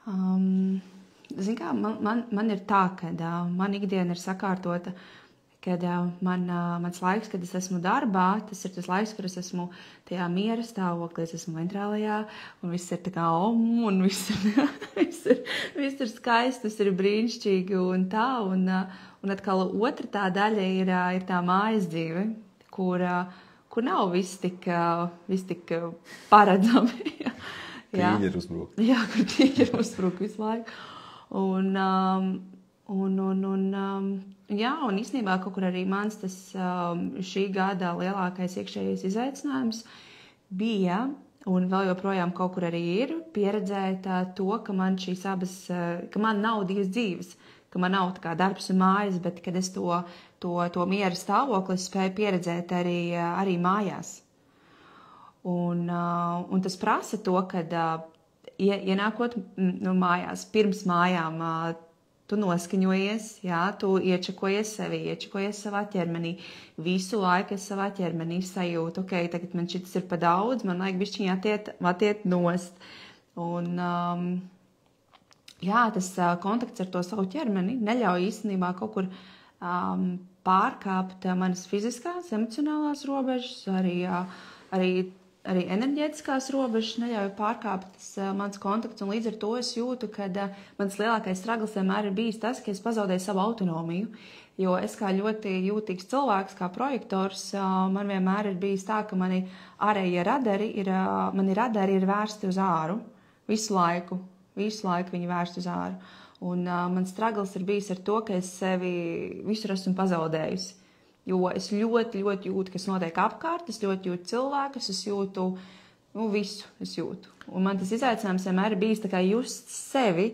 Zini kā, man ir tā, ka man ikdiena ir sakārtota, kad mans laiks, kad es esmu darbā, tas ir tas laiks, kur es esmu tajā miera stāvoklī, es esmu ventrālajā, un viss ir tā kā un viss ir skaisti, viss ir brīnišķīgi un tā, un atkal otra tā daļa ir tā mājas dzīve, kur nav viss tik paredzami. Tīģeri uzbruk. Jā, kur tīģeri uzbruk visu laiku. Un īstenībā kaut kur arī mans tas šī gada lielākais iekšējais izaicinājums bija, un vēl joprojām kaut kur arī ir, pieredzēt to, ka man šīs abas, ka man nav divas dzīves, ka man nav tā kā darbs un mājas, bet kad es to miera stāvokli spēju pieredzēt arī mājās. Un tas prasa to, kad ienākot mājās, pirms mājām, tu noskaņojies, jā, tu iečakojies sevi, iečakojies savā ķermenī. Visu laiku es savā ķermenī sajūtu, ok, tagad man šitas ir pa daudz, man vajag bišķiņ atiet nost. Un, jā, tas kontakts ar to savu ķermeni neļauj īstenībā kaut kur pārkāpt manas fiziskās, emocionālās robežas, arī enerģētiskās robežas neļauj pārkāpt tas mans kontakts, un līdz ar to es jūtu, ka mans lielākais stragls vienmēr ir bijis tas, ka es pazaudēju savu autonomiju, jo es kā ļoti jūtīgs cilvēks, kā projektors, man vienmēr ir bijis tā, ka mani ārējie radari ir vērsti uz āru, visu laiku viņi vērsti uz āru, un mans stragls ir bijis ar to, ka es sevi visur esmu pazaudējusi. Jo es ļoti, ļoti jūtu, kas notiek apkārt, es ļoti jūtu cilvēkus, es jūtu, visu es jūtu. Un man tas izaicinājums vienmēr ir bijis tā kā just sevi,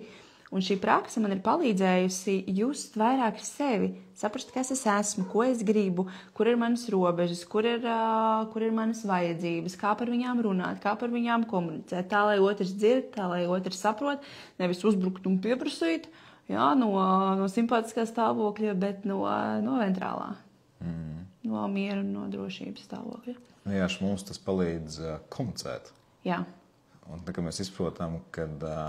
un šī praksa man ir palīdzējusi just vairāk sevi, saprast, kas es esmu, ko es gribu, kur ir manas robežas, kur ir manas vajadzības, kā par viņām runāt, kā par viņām komunicēt, tā, lai otrs dzird, tā, lai otrs saprot, nevis uzbrukt un pieprasīt, jā, no simpātiskā stāvokļa, bet no ventrālā. No miera un no drošības stāvokļa. Jā, mums tas palīdz komunicēt. Jā. Un tā kā mēs izprotam, ka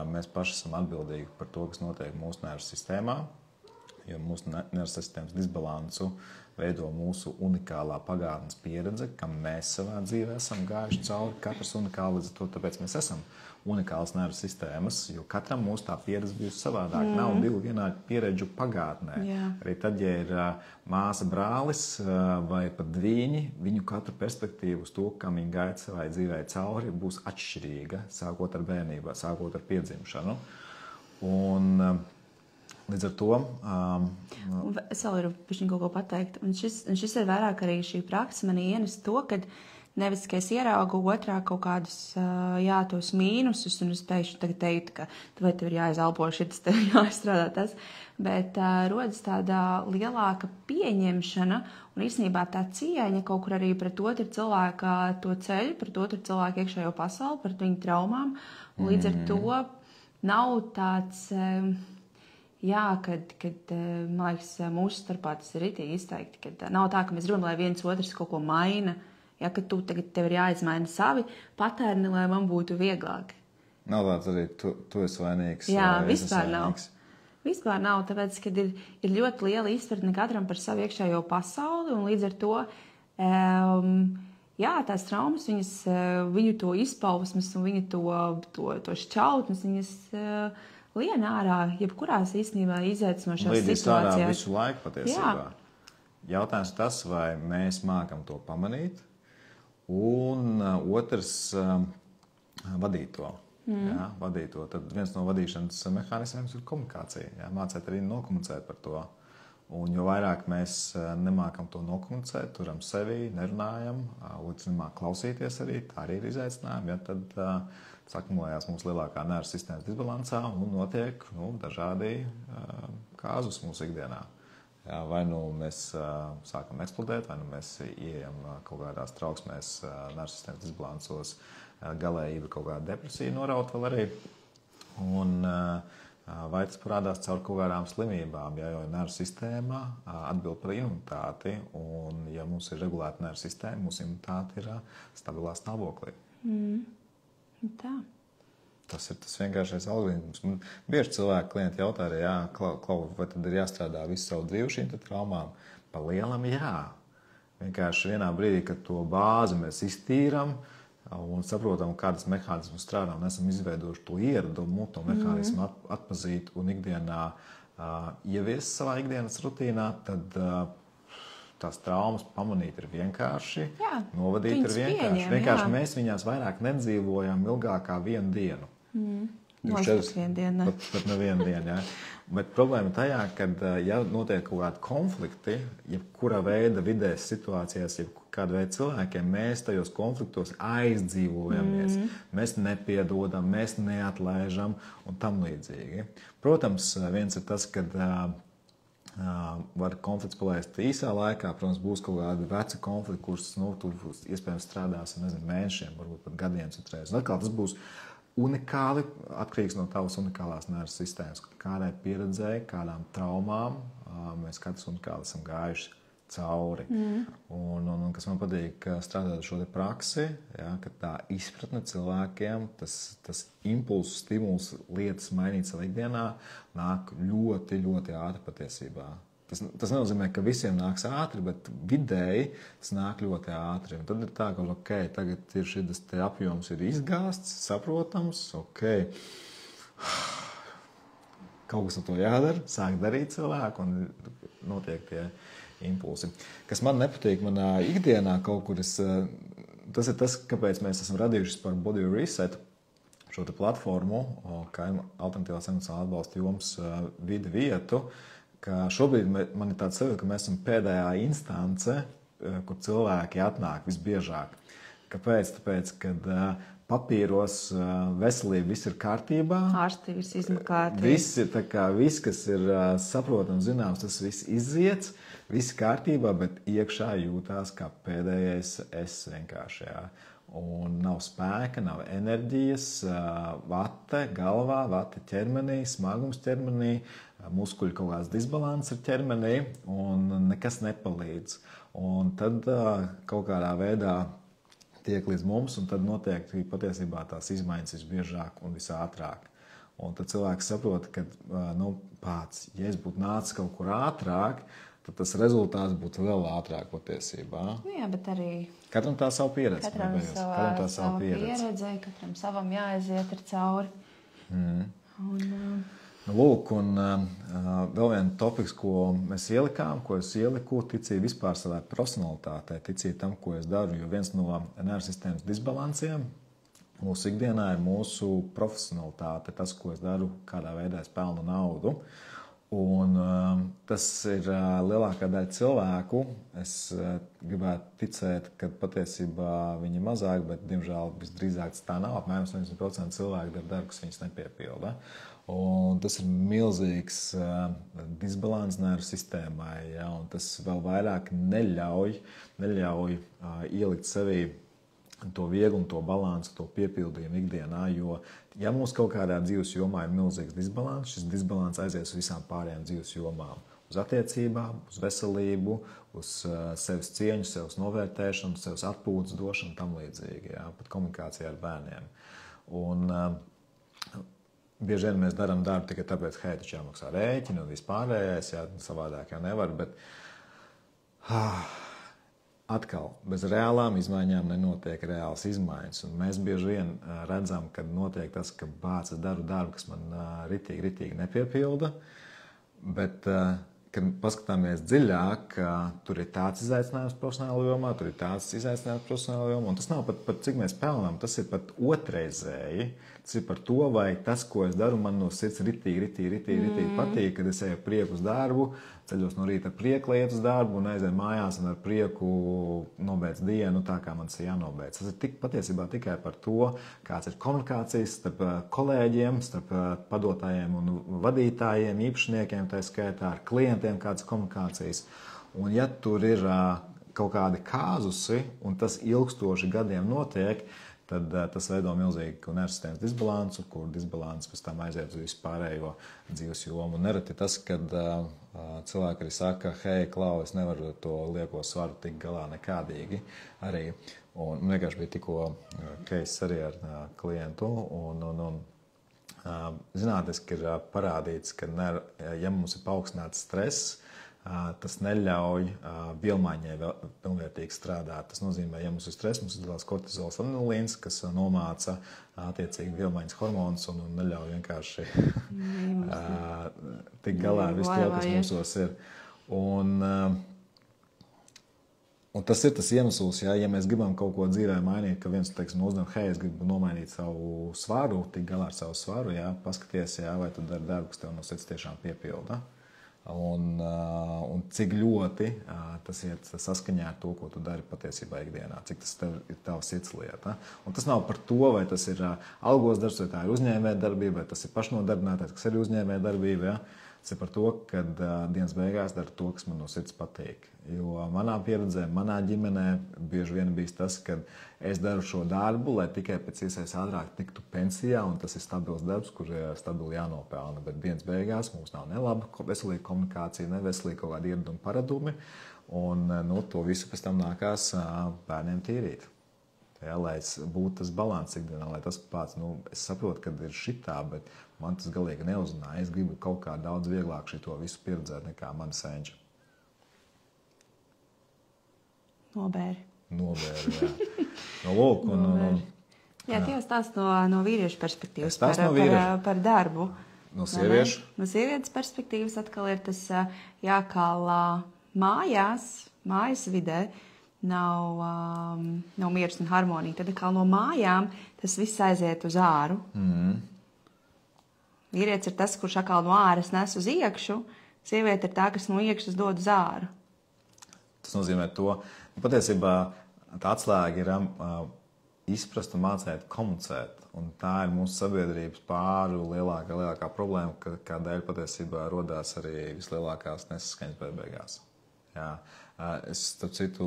mēs paši esam atbildīgi par to, kas notiek mūsu nervu sistēmā, jo mūsu nervu sistēmas disbalansu veido mūsu unikālā pagātnes pieredze, kam mēs savā dzīvē esam gājuši cauri, katrs unikāli, līdz ar to, tāpēc mēs esam unikāls nervu sistēmas, jo katram mūsu tā pieredze bijusi savādāk. Nav divu vienādu pieredžu pagātnē. Jā. Arī tad, ja ir māsa, brālis vai pat dvīņi, viņu katru perspektīvu uz to, kam viņi gaida savai dzīvē cauri, būs atšķirīga, sākot ar bērnībā, sākot ar piedzimšanu. Un līdz ar to... Es vēl varu kaut ko pateikt. Un šis ir vairāk arī šī praksa manī ienes to, kad nevis, ka es ieraugu otrā kaut kādus, tos mīnusus, un es pēkšņi tagad teiktu, ka vai tev ir jāizelpo šitas, tev jāizstrādā tas, bet rodas tāda lielāka pieņemšana, un īstenībā tā cieņa kaut kur arī pret otru cilvēku to ceļu, pret otru cilvēku iekšējo pasauli, pret viņu traumām, un līdz ar to nav tāds... Jā, kad man liekas, mūsu starpā tas ir ritīgi izteikti, kad nav tā, ka mēs gribam, lai viens otrs kaut ko maina, ja, ka tev ir jāizmaina savi patērni, lai man būtu vieglāk. Nav tāds arī, tu esi vainīgs. Jā, vispār nav. Vispār nav, tāpēc, kad ir ļoti liela izpratne katram par savu iekšējo pasauli, un līdz ar to, jā, tās traumas, viņu to izpausmes un viņu to šķautnes, viņas lien ārā, jebkurās īstenībā izaicinošās situācijās. Līdz visu laiku patiesībā. Jā. Jautājums tas, vai mēs mākam to pamanīt, un otrs vadīt to. Jā, vadīt to. Tad viens no vadīšanas mehānismiem ir komunikācija. Jā, mācēt arī nokomunicēt par to. Un jo vairāk mēs nemākam to nokomunicēt, turam sevi, nerunājam, līdz klausīties arī, tā arī ir izaicinājumi, ja, tad sakumulējās mūsu lielākā nervu sistēmas disbalansā un notiek dažādi kāzus mūsu ikdienā. Jā, vai nu mēs sākam eksplodēt, vai nu mēs ieejam kaut kādās trauksmēs, nervu sistēmas disbalansos, galējība kaut kāda depresija noraut vēl arī. Un vai tas parādās caur kaut kādām slimībām, jo nervu sistēma atbild par imunitāti, un ja mums ir regulēta nervu sistēma, mūsu imunitāte ir stabilā stāvoklī. Tā. Tas ir tas vienkāršais algoritms. Bieži cilvēki, klienti jautā arī, vai tad ir jāstrādā visu savu dzīvi šīm traumām? Pa lielam jā. Vienkārši vienā brīdī, kad to bāzi mēs iztīram un saprotam, kādas mehānismas strādā, un esam izveidojuši to ieradumu, to mehānismu atpazīt un ikdienā ieviest savā ikdienas rutīnā, tad tās traumas pamanīt ir vienkārši, novadīt ir vienkārši. Vienkārši mēs viņās vairāk nedzīvojam ilgāk kā vienu dienu. Pat nevienu dienu, jā. Bet problēma tajā, ka, ja notiek kaut kādi konflikti, jebkura veida vidēs situācijās, jebkāda veida cilvēkiem, mēs tajos konfliktos aizdzīvojamies. Mēs nepiedodam, mēs neatlaižam un tam līdzīgi. Protams, viens ir tas, kad var konflikts palaist īsā laikā. Protams, būs kaut kādi veci konflikti, kurus tur iespējams strādās mēnešiem, varbūt pat gadiem citreiz. Un atkal tas būs unikāli, atkarīgs no tavas unikālās nervu sistēmas, kādai pieredzēji, kādām traumām mēs katrs unikāli esam gājuši cauri. Un kas man patīk strādāt ar šo praksi, ka tā izpratne cilvēkiem, tas impulsu, stimuls, lietas mainīt savā ikdienā nāk ļoti, ļoti ātri patiesībā. Tas nenozīmē, ka visiem nāks ātri, bet vidēji tas nāk ļoti ātri. Un tad ir tā, ka tagad ir šis apjoms ir izgāsts, saprotams, kaut kas ar to jādara, sāk darīt cilvēku un notiek tie impulsi. Kas man nepatīk manā ikdienā kaut kur, tas ir tas, kāpēc mēs esam radījuši par Body Reset šo platformu, kā alternatīvās emocionālā atbalsta jomas vidi vietu, ka šobrīd man ir tāds sajūta, ka mēs esam pēdējā instance, kur cilvēki atnāk visbiežāk. Kāpēc? Tāpēc, kad papīros veselība viss ir kārtībā. Ārsti viss izmeklēti. Viss, kas ir saprotams, zināms, tas viss iziets, viss kārtībā, bet iekšā jūtās kā pēdējais es vienkārši. Un nav spēka, nav enerģijas, vate galvā, vate ķermenī, smagums ķermenī, muskuļu kaut kāds disbalans ir ķermenī un nekas nepalīdz. Un tad kaut kādā veidā tiek līdz mums un tad notiek patiesībā tās izmaiņas visbiežāk un visātrāk. Un tad cilvēks saprot, ka, ja es būtu nācis kaut kur ātrāk, tad tas rezultāts būtu vēl ātrāk patiesībā. Jā, bet arī katram tā savu pieredzi. Katram tā savu pieredzi, katram savam jāaiziet ar cauri. Lūk, un vēl viena topiks, ko mēs ielikām, ko es ieliku, ticīja vispār savai profesionalitātei, ticīja tam, ko es daru, jo viens no nervu sistēmas disbalansiem mūsu ikdienā ir mūsu profesionalitāte, tas, ko es daru, kādā veidā es pelnu naudu. Un tas ir lielākā daļa cilvēku. Es gribētu ticēt, ka patiesībā viņi ir mazāk, bet, diemžēl, visdrīzāk tas tā nav. Apmēram 80% cilvēku dara darbu, kas viņus nepiepilda. Un tas ir milzīgs disbalans nervu sistēmai, un tas vēl vairāk neļauj ielikt sevī to vieglumu, to balansu, to piepildījumu ikdienā, jo, ja mums kaut kādā dzīves jomā ir milzīgs disbalans, šis disbalans aizies uz visām pārējām dzīves jomām. Uz attiecībām, uz veselību, uz sevis cieņu, sevis novērtēšanu, sevis atpūtas došanu, tam līdzīgi, pat komunikācijā ar bērniem. Un bieži vien mēs darām darbu tikai tāpēc, ka taču jāmaksā rēķini un vispārējais, savādāk jau nevar, bet atkal, bez reālām izmaiņām nenotiek reāls izmaiņas. Un mēs bieži vien redzam, kad notiek tas, ka es daru darbu, kas man ritīgi nepiepilda, bet, kad paskatāmies dziļāk, tur ir tāds izaicinājums profesionālajā jomā, tur ir tāds izaicinājums profesionālajā jomā, un tas nav pat cik mēs pelnām, tas ir pat otrreizēji. Tas ir par to, vai tas, ko es daru, man no sirds ritīgi patīk, kad es eju prieku uz darbu, ceļos no rīta ar prieku, lai iet uz darbu un aizēju mājās un ar prieku nobeidz dienu tā, kā man tas ir jānobeidz. Tas ir patiesībā tikai par to, kāds ir komunikācijas starp kolēģiem, starp padotājiem un vadītājiem, īpašniekiem, tā skaitā ar klientiem, kādas komunikācijas. Un ja tur ir kaut kādi kāzusi un tas ilgstoši gadiem notiek, tad tas veido milzīgu nervu sistēmas disbalansu, kur disbalans pēc tam aiziet uz vispārējo dzīves jomu. Un nereti tas, kad cilvēki arī saka, hei, Klau, es nevaru to lieko svaru tik galā nekādīgi arī. Un vienkārši bija tikko case arī ar klientu un zinātniski ir parādīts, ka ja mums ir paaugstināts stress, tas neļauj vielmaiņai pilnvērtīgi strādāt. Tas nozīmē, ja mums ir stress, mums izdalās kortizols adrenalīns, kas nomāca attiecīgi vielmaiņas hormonus un neļauj vienkārši tik galā ar visu to, kas mūsos ir. Un tas ir tas iemesls, ja mēs gribam kaut ko dzīvē mainīt, ka viens, teiksim, uzdevums, hei, es gribu nomainīt savu svaru, tik galā ar savu svaru, paskaties, vai tu dari darbu, kas tev no sirds tiešām piepilda. Un cik ļoti tas iet saskaņā ar to, ko tu dari patiesībā ikdienā, cik tas ir tava sirds lieta. Un tas nav par to, vai tas ir algos darbs, vai tā ir uzņēmējdarbība, vai tas ir pašnodarbinātais, kas arī uzņēmējdarbība. Tas ir par to, ka dienas beigās dara to, kas man no sirds patīk. Jo manā pieredzē, manā ģimenē bieži vien bijis tas, ka es daru šo darbu, lai tikai pēc iespējas ātrāk tiktu pensijā, un tas ir stabils darbs, kur stabili jānopelna. Bet dienas beigās mums nav ne laba veselīga komunikācija, ne veselīga kaut kāda ieraduma paradumi, un to visu pēc tam nākās bērniem tīrīt. Lai būtu tas balans ikdienā, lai tas pats, es saprotu, ka ir šitā, bet man tas galīgi neuzrunāja. Es gribu kaut kā daudz vieglāk šito visu pieredzēt nekā mani senči. Nobēri, jā. Lūk, jā, tie stāst no vīriešu perspektīvas par darbu. No sieviešu? No sievietes perspektīvas atkal ir tas jākālā mājas vidē. Nav miers un harmonija. Tad kā no mājām tas viss aiziet uz āru. Vīrietis ir tas, kurš atkal no āras nes uz iekšu. Sieviete ir tā, kas no iekšas dod uz āru. Tas nozīmē to, patiesībā tā atslēga ir izprast un mācēt komunicēt. Un tā ir mūsu sabiedrības pāru lielākā problēma, kādēļ patiesībā rodās arī vislielākās nesaskaņas beigās. Jā. Es, starp citu,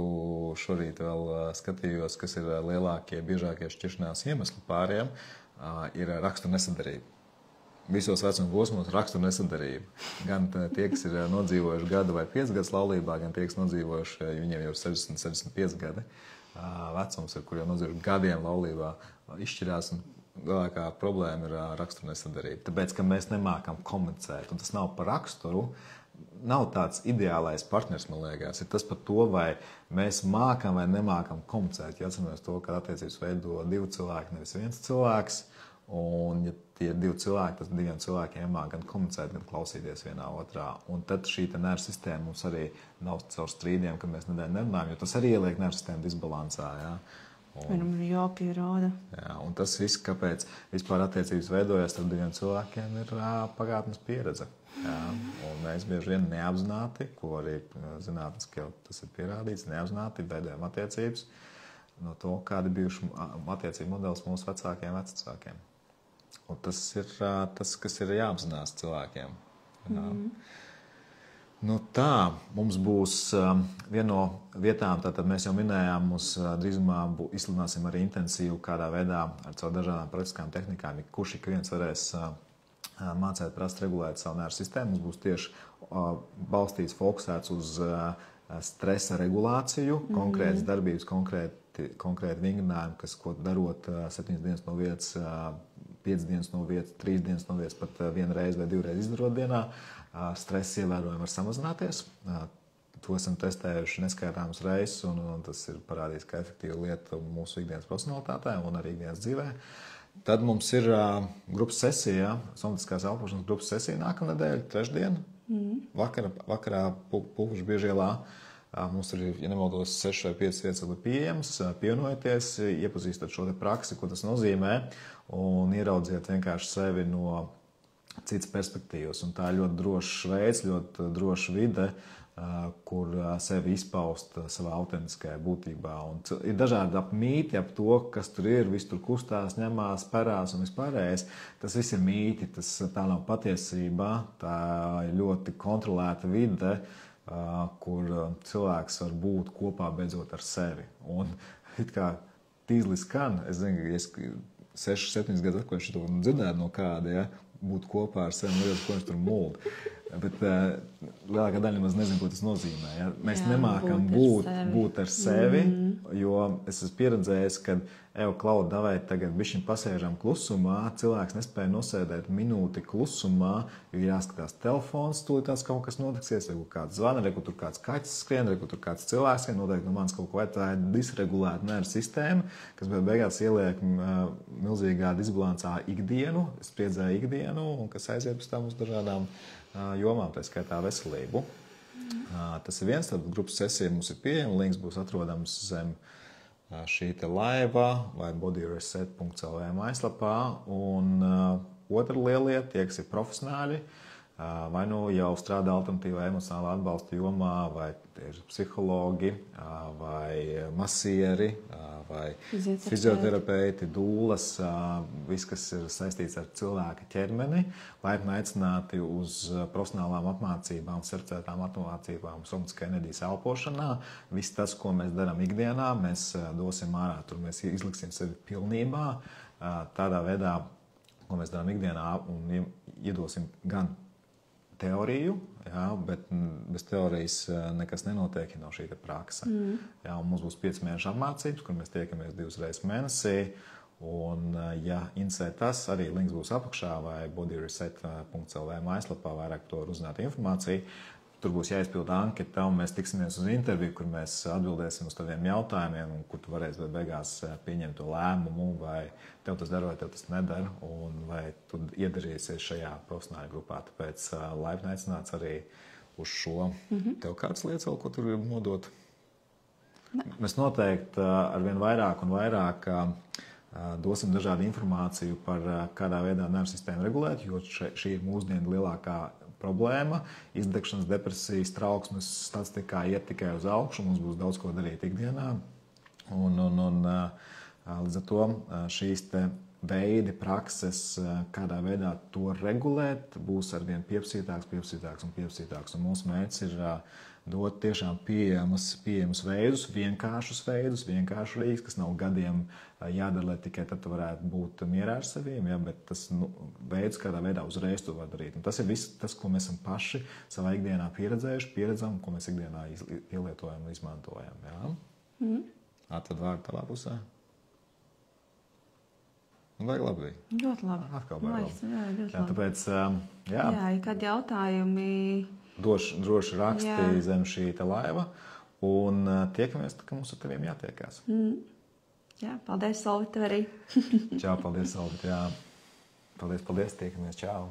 šorīt vēl skatījos, kas ir lielākie, biežākie šķiršanās iemesli pāriem, ir rakstura nesadarība. Visos vecuma posmos rakstura nesadarība. Gan tie, kas ir nodzīvojuši gadu vai 5 gadus laulībā, gan tie, kas nodzīvojuši, viņiem jau ir 60, 65 gadi vecums, ar kuriem nodzīvojuši gadiem laulībā, izšķirās, un lielākā problēma ir rakstura nesadarība. Tāpēc, ka mēs nemākam komunicēt, un tas nav par raksturu, nav tāds ideālais partners, man liekas. Ir tas par to, vai mēs mākam vai nemākam komunicēt. Ja atceramies to, ka attiecības veido 2 cilvēki, nevis 1 cilvēks. Un, ja tie ir 2 cilvēki, tad 2 cilvēkiem jāmāk gan komunicēt, gan klausīties vienā otrā. Un tad šī nervu sistēma mums arī nav caur strīdiem, ka mēs nedēļu nerunājam, jo tas arī ieliek nervu sistēmu disbalansā. Ja? Vienam ir jāpierāda. Jā, un tas viss, kāpēc vispār attiecības veidojas ar 2 cilvēkiem, ir pagātnes pieredze. Jā, un mēs bieži vien neapzināti, ko arī zinātniski jau tas ir pierādīts, neapzināti veidojam attiecības no to, kādi bijuši attiecību modelis mūsu vecākiem. Un tas ir tas, kas ir jāapzinās cilvēkiem. Jā. Tā, mums būs viena no vietām, tātad mēs jau minējām, mums drīzumā izsludināsim arī intensīvu kādā veidā ar caur dažādām praktiskām tehnikām, kurš ik viens varēs mācēt, prast, regulēt savu nervu sistēmu. Mums būs tieši balstīts, fokusēts uz stresa regulāciju, konkrētas darbības, konkrēti vingrinājumi, kas, ko darot 7 dienas no vietas, 5 dienas no vietas, 3 dienas no vietas, pat 1 reizi vai 2 reizes izdarot dienā, stress ievērojami var samazināties. To esam testējuši neskaitāmas reizes, un tas ir parādījis, ka efektīva lieta mūsu ikdienas profesionalitātē un arī ikdienas dzīvē. Tad mums ir grupas sesija, somatiskās elpošanas grupas sesija nākamnedēļ, trešdien, vakarā Pulkveža Biežielā. Mums ir, ja nemaldos, 6 vai 5 vietas pieejamas. Pievienojieties, iepazīstat šo te praksi, ko tas nozīmē, un ieraudziet vienkārši sevi no citas perspektīvas. Un tā ir ļoti drošs veids, ļoti droša vide, kur sevi izpaust savā autentiskajā būtībā. Un ir dažādi mīti ap to, kas tur ir, viss tur kustās, ņemās, perās un vispārējais. Tas viss ir mīti, tā nav patiesība, tā ir ļoti kontrolēta vide, kur cilvēks var būt kopā beidzot ar sevi. Un it kā tīzli skan. Es zinu, ka es 6-7 gadus atpakaļ šo dzirdētu no kāda, ja, būt kopā ar sevi, neredz, ko viņš tur mulda. Bet lielākā daļa nemaz nezinu, ko tas nozīmē. Ja? Mēs nemākam būt ar sevi, jo es esmu pieredzējis, ka Klauda, davai tagad bišķiņ pasēžam klusumā, cilvēks nespēja nosēdēt minūti klusumā, jo jāskatās telefons, tūlītās kaut kas notiksies, vai kāds zvana, reku tur kāds kaķis skrien, reku tur kāds cilvēks skrien, noteikti no manis kaut ko, vai tā ir disregulēta nervu sistēma, kas beigās ieliek milzīgā disbalansā ikdienu, spriedzēja ikdienu, un kas aiziet pēc tam uz dažādām jomām, tā skaitā veselību. Tas ir viens, tad grupas sesija mums ir pieejama, links būs atrodams zem šī te laiva vai bodyreset.lv mājaslapā. Un otra liela lieta, tie, kas ir profesionāļi, vai nu jau strādā alternatīvā emocionālā atbalsta jomā, vai ir psihologi, vai masieri, vai fizioterapeiti, dūlas, viss, kas ir saistīts ar cilvēka ķermeni, laipni aicināti uz profesionālām apmācībām, certificētām apmācībām, somatiskā enerģijas elpošanā. Viss tas, ko mēs darām ikdienā, mēs dosim ārā, tur mēs izliksim sevi pilnībā, tādā veidā, ko mēs darām ikdienā, un iedosim gan teoriju, jā, bet bez teorijas nekas nenotiek, ja nav šī praksa. Jā, un mums būs 5 mēnešu apmācības, kur mēs tiekamies 2 reizes mēnesī. Un, ja interesē tas, arī links būs apakšā vai bodyreset.lv mājaslapā, vairāk par to var uzzināt informāciju. Tur būs jāizpilda anketa, un mēs tiksimies uz interviju, kur mēs atbildēsim uz tādiem jautājumiem, un kur tu varēsi beigās pieņemt to lēmumu, vai tev tas dara, vai tev tas nedara, un vai tu iedarīsies šajā profesionālajā grupā. Tāpēc laipni aicināts arī uz šo. Tev kādas lietas vēl, ko tur grib nodot? Mēs noteikti arvien vairāk un vairāk dosim dažādu informāciju par kādā veidā nervu sistēmu regulēt, jo šī ir mūsdienu lielākā problēma. Izdegšanas, depresijas, trauksmes statistikā iet tikai uz augšu, mums būs daudz ko darīt ikdienā. Līdz ar to šīs te veidi, prakses, kādā veidā to regulēt, būs arvien pieprasītāks. Un mūsu mērķis ir dot tiešām pieejamus veidus, vienkāršus rīks, kas nav gadiem jādara, lai tikai tad varētu būt mierā ar sevīm, ja, bet tas veids, kādā veidā uzreiz to var darīt. Un tas ir viss, tas, ko mēs esam paši savā ikdienā pieredzam, ko mēs ikdienā ielietojam un izmantojam. Ja. Tad vārdu tavā pusē. Vajag labi. Ļoti labi. Atkal vajag labi. Jā, ļoti labi. Tāpēc, jā, kādi jautājumi... Droši raksti zem šī te laiva, un tiekamies, ka mums ar teviem jātiekās. Jā, paldies, Solvita, arī. Čau, paldies, Solvita, jā. Paldies, tiekamies, čau.